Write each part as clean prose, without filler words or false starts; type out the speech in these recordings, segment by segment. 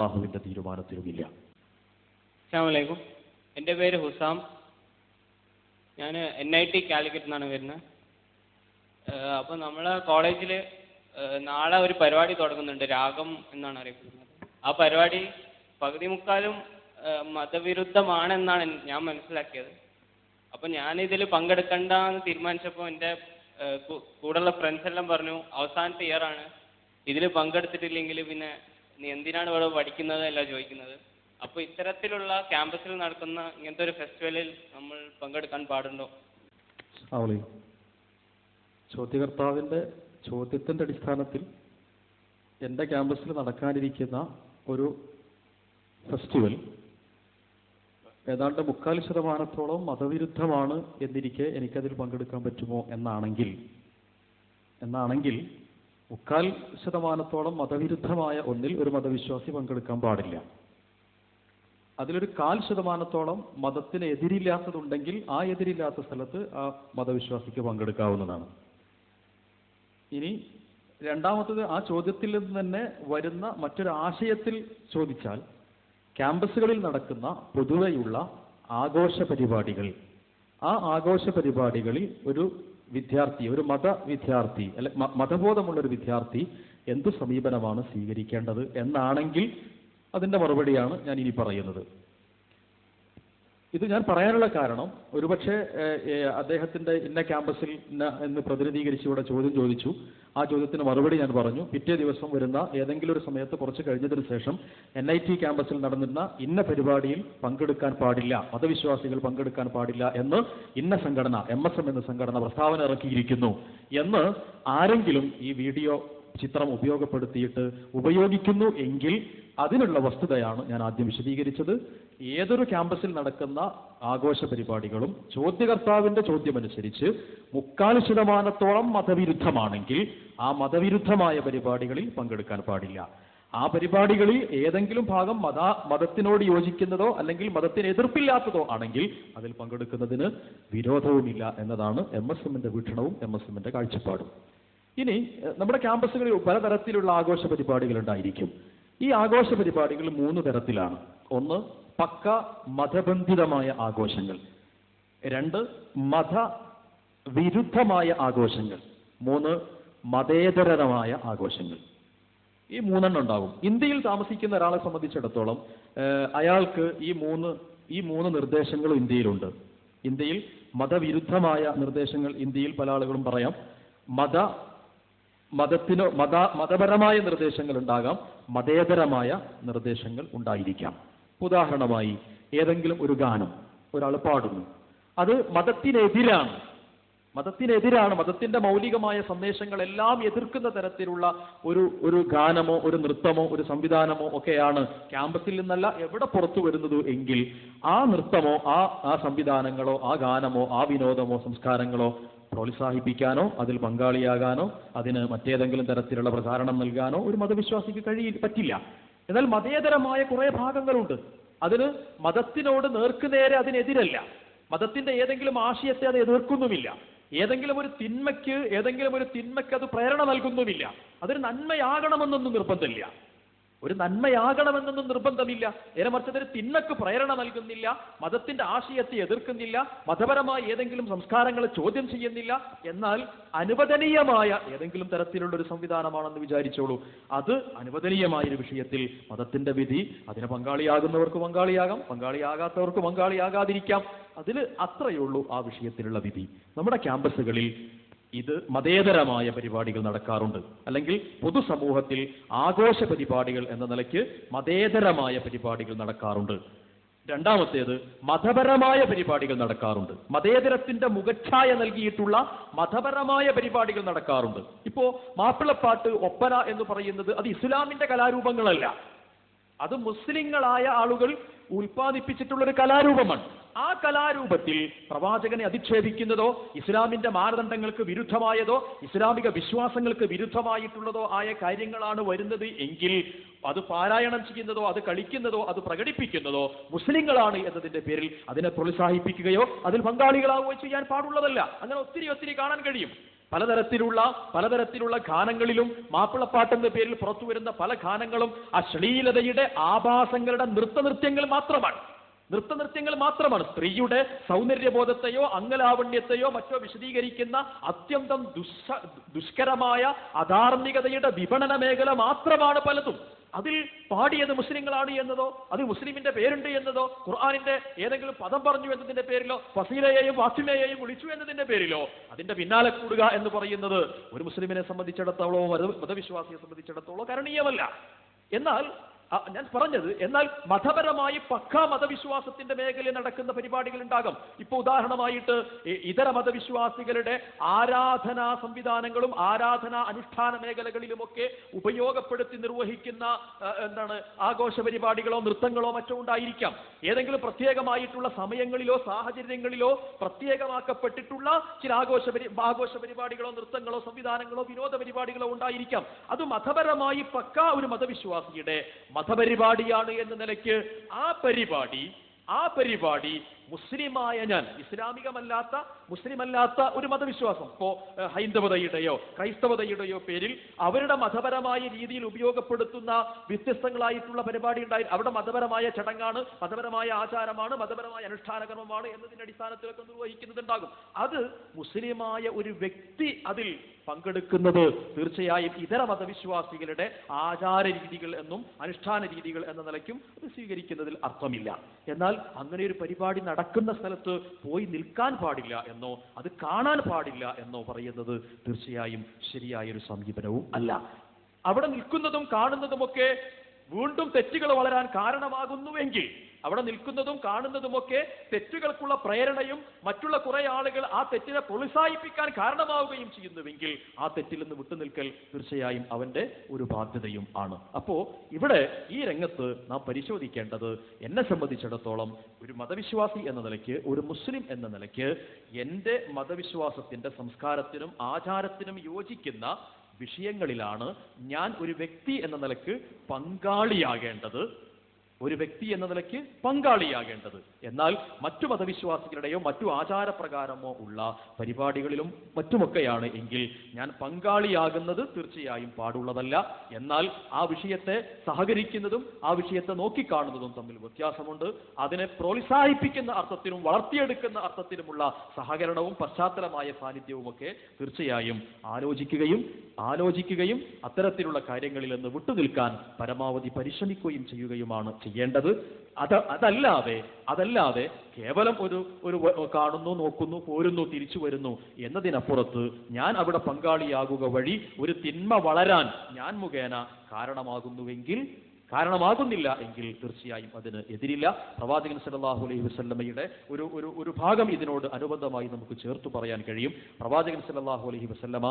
അല്ലാഹുവിന്റെ തീരുമാനത്തിലുമില്ല. അസ്സലാമു അലൈക്കും. എൻ്റെ പേര് ഹുസാം. ഞാൻ NIT കാലിക്കറ്റ് നിന്നാണ് വരുന്നത്. അപ്പോൾ നമ്മളെ കോളേജിൽ നാളെ ഒരു പരിപാടി തുടങ്ങുന്നുണ്ട്, രാഗം എന്നാണ് അറിയപ്പെടുന്നത്. ആ പരിപാടി പകുതി മുക്കാലും മതവിരുദ്ധമാണെന്നാണ് ഞാൻ മനസ്സിലാക്കിയത്. അപ്പോൾ ഞാനിതിൽ പങ്കെടുക്കണ്ടെന്ന് തീരുമാനിച്ചപ്പോൾ എൻ്റെ കൂടെയുള്ള ഫ്രണ്ട്സ് എല്ലാം പറഞ്ഞു, അവസാനത്തെ ഇയറാണ്, ഇതിൽ പങ്കെടുത്തിട്ടില്ലെങ്കിൽ പിന്നെ നീ എന്തിനാണ് ഇവിടെ പഠിക്കുന്നത് എല്ലാം ചോദിക്കുന്നത്. അപ്പോൾ ഇത്തരത്തിലുള്ള ക്യാമ്പസിൽ നടക്കുന്ന ഇങ്ങനത്തെ ഒരു ഫെസ്റ്റിവലിൽ നമ്മൾ പങ്കെടുക്കാൻ പാടുണ്ടോ? ചോദ്യകർത്താവിൻ്റെ ചോദ്യത്തിൻ്റെ അടിസ്ഥാനത്തിൽ എൻ്റെ ക്യാമ്പസിൽ നടക്കാനിരിക്കുന്ന ഒരു ഫെസ്റ്റിവൽ ഏതാണ്ട് 40% മതവിരുദ്ധമാണ് എന്നിരിക്കെ എനിക്കതിൽ പങ്കെടുക്കാൻ പറ്റുമോ എന്നാണെങ്കിൽ 40% മതവിരുദ്ധമായ ഒന്നിൽ ഒരു മതവിശ്വാസി പങ്കെടുക്കാൻ പാടില്ല. അതിലൊരു 0.5% മതത്തിന് എതിരില്ലാത്തതുണ്ടെങ്കിൽ ആ എതിരില്ലാത്ത സ്ഥലത്ത് ആ മതവിശ്വാസിക്ക് പങ്കെടുക്കാവുന്നതാണ്. ഇനി രണ്ടാമത്തത്, ആ ചോദ്യത്തിൽ നിന്ന് തന്നെ വരുന്ന മറ്റൊരു ആശയത്തിൽ ചോദിച്ചാൽ, ക്യാമ്പസുകളിൽ നടക്കുന്ന പൊതുവെയുള്ള ആഘോഷ പരിപാടികൾ, ആ ആഘോഷ പരിപാടികളിൽ ഒരു വിദ്യാർത്ഥി, ഒരു മതവിദ്യാർത്ഥി അല്ലെ മതബോധമുള്ളൊരു വിദ്യാർത്ഥി എന്ത് സമീപനമാണ് സ്വീകരിക്കേണ്ടത് എന്നാണെങ്കിൽ അതിൻ്റെ മറുപടിയാണ് ഞാൻ ഇനി പറയുന്നത്. ഇത് ഞാൻ പറയാനുള്ള കാരണം, ഒരുപക്ഷെ അദ്ദേഹത്തിൻ്റെ ഇന്ന ക്യാമ്പസിൽ എന്ന് പ്രതിനിധീകരിച്ച് ഇവിടെ ചോദ്യം ചോദിച്ചു, ആ ചോദ്യത്തിന് മറുപടി ഞാൻ പറഞ്ഞു. പിറ്റേ ദിവസം വരുന്ന ഏതെങ്കിലും ഒരു സമയത്ത് കുറച്ച് കഴിഞ്ഞതിന് ശേഷം NIT ക്യാമ്പസിൽ നടന്നിരുന്ന ഇന്ന പരിപാടിയിൽ പങ്കെടുക്കാൻ പാടില്ല, മതവിശ്വാസികൾ പങ്കെടുക്കാൻ പാടില്ല എന്ന് ഇന്ന സംഘടന, MSM എന്ന സംഘടന പ്രസ്താവന ഇറക്കിയിരിക്കുന്നു എന്ന് ആരെങ്കിലും ഈ വീഡിയോ ചിത്രം ഉപയോഗിക്കുന്നു എങ്കിൽ അതിനുള്ള വസ്തുതയാണ് ഞാൻ ആദ്യം വിശദീകരിച്ചത്. ഏതൊരു ക്യാമ്പസിൽ നടക്കുന്ന ആഘോഷ പരിപാടികളും ചോദ്യകർത്താവിന്റെ ചോദ്യമനുസരിച്ച് 40% മതവിരുദ്ധമാണെങ്കിൽ ആ മതവിരുദ്ധമായ പരിപാടികളിൽ പങ്കെടുക്കാൻ പാടില്ല. ആ പരിപാടികളിൽ ഏതെങ്കിലും ഭാഗം മതത്തിനോട് യോജിക്കുന്നതോ അല്ലെങ്കിൽ മതത്തിന് എതിർപ്പില്ലാത്തതോ ആണെങ്കിൽ അതിൽ പങ്കെടുക്കുന്നതിന് വിരോധവുമില്ല എന്നതാണ് MSMന്റെ വീക്ഷണവും MSMന്റെ കാഴ്ചപ്പാടും. ഇനി നമ്മുടെ ക്യാമ്പസുകളിൽ പലതരത്തിലുള്ള ആഘോഷ പരിപാടികൾ ഉണ്ടായിരിക്കും. ഈ ആഘോഷ പരിപാടികൾ 3 തരത്തിലാണ്. 1, പക്ക മതബന്ധിതമായ ആഘോഷങ്ങൾ. 2, മതവിരുദ്ധമായ ആഘോഷങ്ങൾ. 3, മതേതരമായ ആഘോഷങ്ങൾ. ഈ 3 ഉണ്ടാകും. ഇന്ത്യയിൽ താമസിക്കുന്ന ഒരാളെ സംബന്ധിച്ചിടത്തോളം അയാൾക്ക് ഈ മൂന്ന് നിർദ്ദേശങ്ങളും ഇന്ത്യയിലുണ്ട്. ഇന്ത്യയിൽ മതവിരുദ്ധമായ നിർദ്ദേശങ്ങൾ ഇന്ത്യയിൽ പല ആളുകളും പറയാം. മതപരമായ നിർദ്ദേശങ്ങൾ ഉണ്ടാകാം, മതേതരമായ നിർദ്ദേശങ്ങൾ ഉണ്ടായിരിക്കാം. ഉദാഹരണമായി, ഏതെങ്കിലും ഒരു ഗാനം ഒരാൾ പാടുന്നു, അത് മതത്തിനെതിരാണ്, മതത്തിന്റെ മൗലികമായ സന്ദേശങ്ങളെല്ലാം എതിർക്കുന്ന തരത്തിലുള്ള ഒരു ഗാനമോ ഒരു നൃത്തമോ ഒരു സംവിധാനമോ ഒക്കെയാണ് ക്യാമ്പസിൽ നിന്നല്ല എവിടെ പുറത്തു വരുന്നത് എങ്കിൽ ആ നൃത്തമോ ആ സംവിധാനങ്ങളോ ആ ഗാനമോ ആ വിനോദമോ സംസ്കാരങ്ങളോ പ്രോത്സാഹിപ്പിക്കാനോ അതിൽ പങ്കാളിയാകാനോ അതിന് മറ്റേതെങ്കിലും തരത്തിലുള്ള പ്രചാരണം നൽകാനോ ഒരു മതവിശ്വാസിക്ക് പറ്റില്ല. എന്നാൽ മതേതരമായ കുറെ ഭാഗങ്ങളുണ്ട്. അതിന് മതത്തിനോട് നേർക്കുനേരെ അതിനെതിരല്ല, മതത്തിന്റെ ഏതെങ്കിലും ആശയത്തെ അത് എതിർക്കുന്നുമില്ല, ഏതെങ്കിലും ഒരു തിന്മയ്ക്ക് അത് പ്രേരണ നൽകുന്നുമില്ല. അതൊരു നന്മയാകണമെന്നൊന്നും നിർബന്ധമില്ല, നേരെ മറിച്ച് അതൊരു തിന്മയ്ക്ക് പ്രേരണ നൽകുന്നില്ല, മതത്തിന്റെ ആശയത്തെ എതിർക്കുന്നില്ല, മതപരമായ ഏതെങ്കിലും സംസ്കാരങ്ങളെ ചോദ്യം ചെയ്യുന്നില്ല. എന്നാൽ അനുവദനീയമായ ഏതെങ്കിലും തരത്തിലുള്ള ഒരു സംവിധാനമാണെന്ന് വിചാരിച്ചോളൂ, അത് അനുവദനീയമായൊരു വിഷയത്തിൽ മതത്തിന്റെ വിധി, അതിന് പങ്കാളിയാകുന്നവർക്ക് പങ്കാളിയാകാം, പങ്കാളിയാകാത്തവർക്ക് പങ്കാളിയാകാതിരിക്കാം. അതിൽ അത്രയുള്ളൂ ആ വിഷയത്തിലുള്ള വിധി. നമ്മുടെ ക്യാമ്പസുകളിൽ ഇത് മതേതരമായ പരിപാടികൾ നടക്കാറുണ്ട്, അല്ലെങ്കിൽ പൊതുസമൂഹത്തിൽ ആഘോഷ പരിപാടികൾ എന്ന നിലയ്ക്ക് മതേതരമായ പരിപാടികൾ നടക്കാറുണ്ട്. രണ്ടാമത്തേത്, മതപരമായ പരിപാടികൾ നടക്കാറുണ്ട്. മതേതരത്തിന്റെ മുഖച്ഛായ നൽകിയിട്ടുള്ള മതപരമായ പരിപാടികൾ നടക്കാറുണ്ട്. ഇപ്പോ മാപ്പിളപ്പാട്ട്, ഒപ്പന എന്ന് പറയുന്നത് അത് ഇസ്ലാമിന്റെ കലാരൂപങ്ങളല്ല, അത് മുസ്ലിങ്ങളായ ആളുകൾ ഉൽപ്പാദിപ്പിച്ചിട്ടുള്ളൊരു കലാരൂപമാണ്. ആ കലാരൂപത്തിൽ പ്രവാചകനെ അധിക്ഷേപിക്കുന്നതോ ഇസ്ലാമിന്റെ മാനദണ്ഡങ്ങൾക്ക് വിരുദ്ധമായതോ ഇസ്ലാമിക വിശ്വാസങ്ങൾക്ക് വിരുദ്ധമായിട്ടുള്ളതോ ആയ കാര്യങ്ങളാണ് വരുന്നത് എങ്കിൽ അത് പാരായണം ചെയ്യുന്നതോ അത് കളിക്കുന്നതോ അത് പ്രകടിപ്പിക്കുന്നതോ മുസ്ലിങ്ങളാണ് എന്നതിന്റെ പേരിൽ അതിനെ പ്രോത്സാഹിപ്പിക്കുകയോ അതിൽ പങ്കാളികളാവുകയോ ചെയ്യാൻ പാടുള്ളതല്ല. അങ്ങനെ ഒത്തിരി കാണാൻ കഴിയും. പലതരത്തിലുള്ള ഗാനങ്ങളിലും മാപ്പിളപ്പാട്ടെന്ന പേരിൽ പുറത്തു വരുന്ന പല ഗാനങ്ങളും അശ്ലീലതയുടെ ആഭാസങ്ങളുടെ നൃത്തനൃത്യങ്ങൾ മാത്രമാണ്. സ്ത്രീയുടെ സൗന്ദര്യബോധത്തെയോ അംഗലാവണ്യത്തെയോ മറ്റോ വിശദീകരിക്കുന്ന അത്യന്തം ദുഷ്കരമായ അധാർമികതയുടെ വിപണന മേഖല മാത്രമാണ് പലതും. അതിൽ പാടിയത് മുസ്ലിങ്ങളാണ് എന്നതോ, അത് മുസ്ലിമിന്റെ പേരുണ്ട് എന്നതോ, ഖുർആനിന്റെ ഏതെങ്കിലും പദം പറഞ്ഞു എന്നതിന്റെ പേരിലോ, ഫസീലയെയും ഫാത്തിമയെയും വിളിച്ചു എന്നതിന്റെ പേരിലോ അതിന്റെ പിന്നാലെ കൂടുക എന്ന് പറയുന്നത് ഒരു മുസ്ലിമിനെ സംബന്ധിച്ചിടത്തോളോ മതവിശ്വാസിയെ സംബന്ധിച്ചിടത്തോളോ കരണീയമല്ല. എന്നാൽ മതപരമായി പക്കാ മതവിശ്വാസത്തിന്റെ മേഖലയിൽ നടക്കുന്ന പരിപാടികൾ ഉണ്ടാകും. ഇപ്പൊ ഉദാഹരണമായിട്ട് ഇതര മതവിശ്വാസികളുടെ ആരാധനാ സംവിധാനങ്ങളും ആരാധനാ അനുഷ്ഠാന മേഖലകളിലുമൊക്കെ ഉപയോഗപ്പെടുത്തി നിർവഹിക്കുന്ന ആഘോഷ പരിപാടികളോ നൃത്തങ്ങളോ മറ്റോ ഉണ്ടായിരിക്കാം. ഏതെങ്കിലും പ്രത്യേകമായിട്ടുള്ള സമയങ്ങളിലോ സാഹചര്യങ്ങളിലോ പ്രത്യേകമാക്കപ്പെട്ടിട്ടുള്ള ചില ആഘോഷ പരിപാടികളോ നൃത്തങ്ങളോ സംവിധാനങ്ങളോ വിനോദ പരിപാടികളോ ഉണ്ടായിരിക്കാം. അത് മതപരമായി പക്കാ ഒരു മതവിശ്വാസിയുടെ മതപരിപാടിയാണ് എന്ന നിലയ്ക്ക് ആ പരിപാടി മുസ്ലിമായ ഞാൻ, മുസ്ലിമല്ലാത്ത ഒരു മതവിശ്വാസം, ഇപ്പോ ഹൈന്ദവതയുടെയോ ക്രൈസ്തവതയുടെയോ പേരിൽ അവരുടെ മതപരമായ രീതിയിൽ ഉപയോഗപ്പെടുത്തുന്ന വ്യത്യസ്തങ്ങളായിട്ടുള്ള പരിപാടി ഉണ്ടായി, അവിടെ മതപരമായ ചടങ്ങാണ്, മതപരമായ ആചാരമാണ്, മതപരമായ അനുഷ്ഠാനകർമ്മമാണ് എന്നതിന്റെ അടിസ്ഥാനത്തിലൊക്കെ നിർവഹിക്കുന്നുണ്ടാകും. അത് മുസ്ലിമായ ഒരു വ്യക്തി അതിൽ പങ്കെടുക്കുന്നത് തീർച്ചയായും ഇതര മതവിശ്വാസികളുടെ ആചാര രീതികൾ എന്നും അനുഷ്ഠാന രീതികൾ എന്ന നിലയ്ക്കും അത് സ്വീകരിക്കുന്നതിൽ അർത്ഥമില്ല. എന്നാൽ അങ്ങനെ ഒരു പരിപാടി നടക്കുന്ന സ്ഥലത്ത് പോയി നിൽക്കാൻ പാടില്ല എന്നോ അത് കാണാൻ പാടില്ല എന്നോ പറയുന്നത് തീർച്ചയായും ശരിയായൊരു സമീപനവും അല്ല. അവിടെ നിൽക്കുന്നതും കാണുന്നതുമൊക്കെ വീണ്ടും തെറ്റുകൾ വളരാൻ കാരണമാകുന്നുവെങ്കിൽ, അവിടെ നിൽക്കുന്നതും കാണുന്നതുമൊക്കെ തെറ്റുകൾക്കുള്ള പ്രേരണയും മറ്റുള്ള കുറെ ആളുകൾ ആ തെറ്റിനെ പ്രോത്സാഹിപ്പിക്കാൻ കാരണമാവുകയും ചെയ്യുന്നുവെങ്കിൽ ആ തെറ്റിൽ നിന്ന് വിട്ടുനിൽക്കൽ തീർച്ചയായും അവന്റെ ഒരു ബാധ്യതയും ആണ്. അപ്പോ ഇവിടെ ഈ രംഗത്ത് നാം പരിശോധിക്കേണ്ടത്, എന്നെ സംബന്ധിച്ചിടത്തോളം ഒരു മതവിശ്വാസി എന്ന നിലയ്ക്ക്, ഒരു മുസ്ലിം എന്ന നിലയ്ക്ക് എൻ്റെ മതവിശ്വാസത്തിന്റെ സംസ്കാരത്തിനും ആചാരത്തിനും യോജിക്കുന്ന വിഷയങ്ങളിലാണ് ഞാൻ ഒരു വ്യക്തി എന്ന നിലയ്ക്ക് പങ്കാളിയാകേണ്ടത്. എന്നാൽ മറ്റു മതവിശ്വാസികളുടെയോ മറ്റു ആചാരപ്രകാരമോ ഉള്ള പരിപാടികളിലും മറ്റുമൊക്കെയാണ് എങ്കിൽ ഞാൻ പങ്കാളിയാകുന്നത് തീർച്ചയായും പാടുള്ളതല്ല. എന്നാൽ ആ വിഷയത്തെ സഹകരിക്കുന്നതും ആ വിഷയത്തെ നോക്കിക്കാണുന്നതും തമ്മിൽ വ്യത്യാസമുണ്ട്. അതിനെ പ്രോത്സാഹിപ്പിക്കുന്ന അർത്ഥത്തിലും വളർത്തിയെടുക്കുന്ന അർത്ഥത്തിലുമുള്ള സഹകരണവും പശ്ചാത്തലമായ സാന്നിധ്യവുമൊക്കെ തീർച്ചയായും ആലോചിക്കുകയും അത്തരത്തിലുള്ള കാര്യങ്ങളിൽ നിന്ന് വിട്ടുനിൽക്കാൻ പരമാവധി പരിശ്രമിക്കുകയും ചെയ്യുകയുമാണ് ചെയ്യേണ്ടത്. അതല്ലാതെ കേവലം ഒരു കാണുന്നു, നോക്കുന്നു, പോരുന്നു, തിരിച്ചു വരുന്നു എന്നതിനപ്പുറത്ത് ഞാൻ അവിടെ പങ്കാളിയാകുക വഴി ഒരു തിന്മ വളരാൻ ഞാൻ മുഖേന കാരണമാകുന്നില്ല എങ്കിൽ തീർച്ചയായും അതിന് എതിരില്ല. പ്രവാചകൻ സല്ലല്ലാഹു അലൈഹി വസല്ലമയുടെ ഒരു ഭാഗം ഇതിനോട് അനുബന്ധമായി നമുക്ക് ചേർത്ത് പറയാൻ കഴിയും. പ്രവാചകൻ സല്ലല്ലാഹു അലൈഹി വസല്ലമ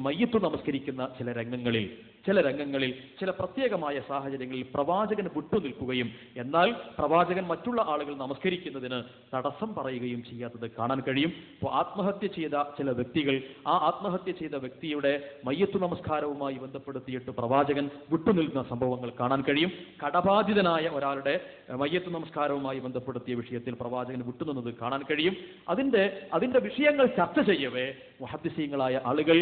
മയ്യത്ത് നമസ്കരിക്കുന്ന ചില രംഗങ്ങളിൽ ചില പ്രത്യേകമായ സാഹചര്യങ്ങളിൽ പ്രവാചകൻ വിട്ടുനിൽക്കുകയും എന്നാൽ പ്രവാചകൻ മറ്റുള്ള ആളുകൾ നമസ്കരിക്കുന്നതിന് തടസ്സം പറയുകയും ചെയ്യാത്തത് കാണാൻ കഴിയും. അപ്പോൾ ആത്മഹത്യ ചെയ്ത ചില വ്യക്തികൾ, ആ ആത്മഹത്യ ചെയ്ത വ്യക്തിയുടെ മയ്യത്ത് നമസ്കാരവുമായി ബന്ധപ്പെടുത്തിയിട്ട് പ്രവാചകൻ വിട്ടുനിൽക്കുന്ന സംഭവങ്ങൾ കാണാൻ കഴിയും. കടബാധിതനായ ഒരാളുടെ മയ്യത്ത് നമസ്കാരവുമായി ബന്ധപ്പെടുത്തിയ വിഷയത്തിൽ പ്രവാചകൻ വിട്ടുനിന്നത് കാണാൻ കഴിയും. അതിന്റെ വിഷയങ്ങൾ ചർച്ച ചെയ്യവേ മുഹദ്ദിസീങ്ങളായ ആളുകൾ,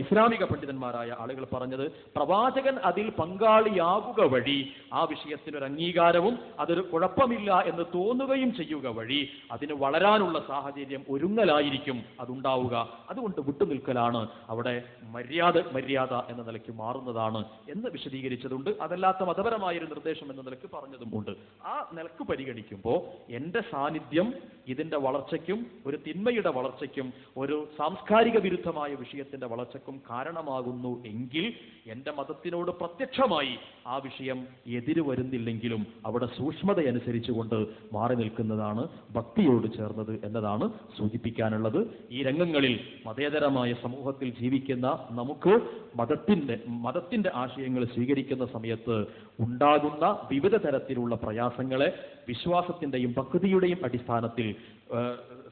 ഇസ്ലാമിക പണ്ഡിതന്മാരായ ആളുകൾ പറഞ്ഞത്, പ്രവാചകൻ അതിൽ പങ്കാളിയാകുക വഴി ആ വിഷയത്തിനൊരു അംഗീകാരവും അതൊരു കുഴപ്പമില്ല എന്ന് തോന്നുകയും ചെയ്യുക വഴി അതിന് വളരാനുള്ള സാഹചര്യം ഒരുങ്ങലായിരിക്കും അതുണ്ടാവുക. അതുകൊണ്ട് വിട്ടുനിൽക്കലാണ് അവിടെ മര്യാദ എന്ന നിലയ്ക്ക് മാറുന്നതാണ് എന്ന് വിശദീകരിച്ചതുണ്ട്. അതല്ലാത്ത മതപരമായൊരു നിർദ്ദേശം എന്ന നിലയ്ക്ക് പറഞ്ഞതും ഉണ്ട്. ആ നിലക്ക് പരിഗണിക്കുമ്പോൾ എൻ്റെ സാന്നിധ്യം ഇതിന്റെ വളർച്ചയ്ക്കും ഒരു തിന്മയുടെ വളർച്ചയ്ക്കും ഒരു സാംസ്കാരിക വിരുദ്ധമായ വിഷയത്തിന്റെ വളർച്ചയ്ക്കും കാരണമാകുന്നു എങ്കിൽ എൻ്റെ മതത്തിനോട് പ്രത്യക്ഷമായി ആ വിഷയം എതിര് വരുന്നില്ലെങ്കിലും അവിടെ സൂക്ഷ്മതയനുസരിച്ചുകൊണ്ട് മാറി നിൽക്കുന്നതാണ് ഭക്തിയോട് ചേർന്നത് എന്നതാണ് സൂചിപ്പിക്കാനുള്ളത്. ഈ രംഗങ്ങളിൽ മതേതരമായ സമൂഹത്തിൽ ജീവിക്കുന്ന നമുക്ക് മതത്തിന്റെ ആശയങ്ങൾ സ്വീകരിക്കുന്ന സമയത്ത് ഉണ്ടാകുന്ന വിവിധ തരത്തിലുള്ള പ്രയാസങ്ങളെ വിശ്വാസത്തിന്റെയും ഭക്തിയുടെയും അടിസ്ഥാനത്തിൽ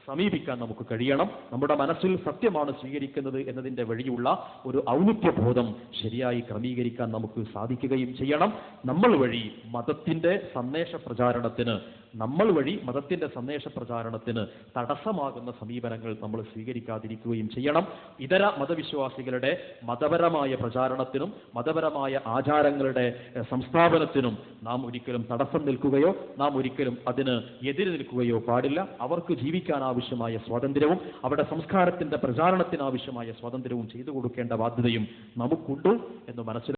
സമീപിക്കാൻ നമുക്ക് കഴിയണം. നമ്മുടെ മനസ്സിൽ സത്യമാണ് സ്വീകരിക്കുന്നത് എന്നതിൻ്റെ വഴിയുള്ള ഒരു ഔന്നിത്യബോധം ശരിയായി ക്രമീകരിക്കാൻ നമുക്ക് സാധിക്കുകയും ചെയ്യണം. നമ്മൾ വഴി മതത്തിൻ്റെ സന്ദേശ പ്രചാരണത്തിന് തടസ്സമാകുന്ന സമീപനങ്ങൾ നമ്മൾ സ്വീകരിക്കാതിരിക്കുകയും ചെയ്യണം. ഇതര മതവിശ്വാസികളുടെ മതപരമായ പ്രചാരണത്തിനും മതപരമായ ആചാരങ്ങളുടെ സംസ്ഥാപനത്തിനും നാം ഒരിക്കലും തടസ്സം നിൽക്കുകയോ നാം ഒരിക്കലും അതിന് എതിര് നിൽക്കുകയോ പാടില്ല. അവർക്ക് ജീവിക്കാൻ ആവശ്യമായ സ്വാതന്ത്ര്യവും അവരുടെ സംസ്കാരത്തിന്റെ പ്രചാരണത്തിന് ആവശ്യമായ സ്വാതന്ത്ര്യവും ചെയ്തു കൊടുക്കേണ്ട ബാധ്യതയും നമുക്കുണ്ട് എന്ന് മനസ്സിലാക്കി